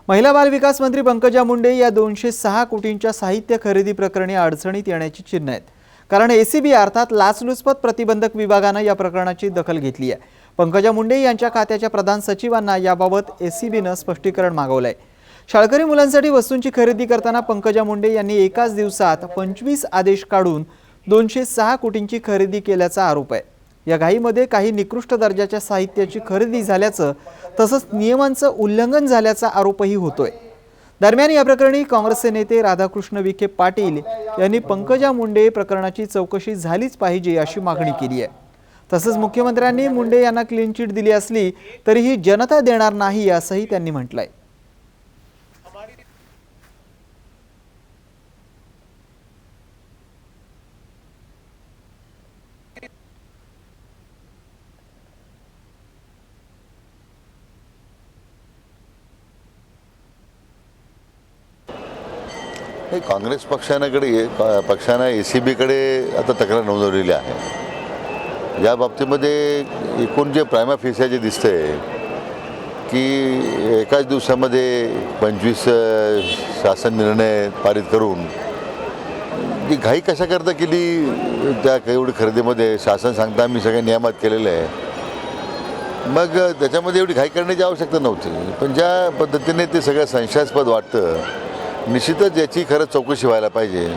महिला बाल विकास मंत्री पंकजा मुंडे या 206 कोटींच्या साहित्य खरेदी प्रकरणी अडचणीत येण्याची चिन्ह आहेत। कारण एसीबी अर्थात लाचलुचपत प्रतिबंधक विभागाने या प्रकरणाची दखल घेतली आहे। पंकजा मुंडे यांच्या खात्याच्या प्रधान सचिवांना याबाबत एसीबीने स्पष्टीकरण मागवले आहे। शाळकरी मुलांसाठी वस्तूंची खरेदी करताना पंकजा मुंडे यांनी एकाच दिवसात 25 आदेश काढून 206 कोटींची खरेदी केल्याचा आरोप आहे। या घाईमध्ये काही निकृष्ट दर्जाच्या साहित्याची खरेदी झाल्याचं तसंच नियमांचं उल्लंघन झाल्याचा आरोपही होतोय। दरम्यान या प्रकरणी काँग्रेसचे नेते राधाकृष्ण विखे पाटील यांनी पंकजा मुंडे प्रकरणाची चौकशी झालीच पाहिजे अशी मागणी केली आहे। तसंच मुख्यमंत्र्यांनी मुंडे यांना क्लीन चिट दिली असली तरीही जनता देणार नाही असंही त्यांनी म्हटलंय। काँग्रेस पक्षानं एसीबीकडे आता तक्रार नोंदवलेली आहे। या बाबतीमध्ये एकूण जे प्रायमा फेसिया जे दिसतंय की एकाच दिवसामध्ये 25 शासन निर्णय पारित करून जी घाई कशा करता केली त्या एवढी खरेदीमध्ये शासन सांगता आम्ही सगळ्या नियमात केलेलं आहे, मग त्याच्यामध्ये एवढी घाई करण्याची आवश्यकता नव्हती। पण ज्या पद्धतीने ते सगळं संशयास्पद वाटतं निश्चितच याची खरंच चौकशी व्हायला पाहिजे।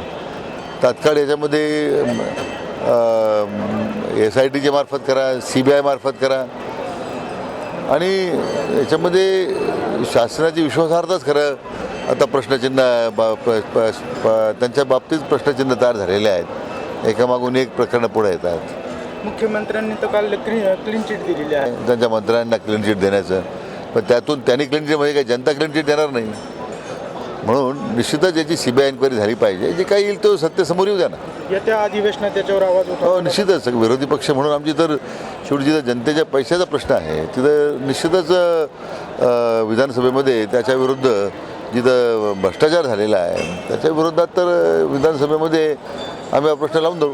तात्काळ याच्यामध्ये SITच्या मार्फत करा, CBI मार्फत करा आणि याच्यामध्ये शासनाची विश्वासार्हताच खरं आता प्रश्नचिन्ह त्यांच्या बाबतीत प्रश्नचिन्ह तयार झालेले आहेत। एकामागून एक प्रकरणं पुढे येतात। मुख्यमंत्र्यांनी तर काल क्लीन चिट दिलेली आहे त्यांच्या मंत्र्यांना क्लीन चिट देण्याचं, पण त्यातून त्यांनी क्लीन चिट म्हणजे काही जनता क्लीन चिट देणार नाही। म्हणून निश्चितच याची CBI एन्क्वायरी झाली पाहिजे। जे काही येईल तो सत्य समोर येऊ द्या ना। येत्या अधिवेशनात त्याच्यावर आवाज उठवा। हो, निश्चितच विरोधी पक्ष म्हणून आमची तर शेवटी जिथं जनतेच्या पैशाचा प्रश्न आहे तिथं निश्चितच विधानसभेमध्ये त्याच्याविरुद्ध जिथं भ्रष्टाचार झालेला आहे त्याच्या विरोधात तर विधानसभेमध्ये आम्ही हा प्रश्न लावून देऊ।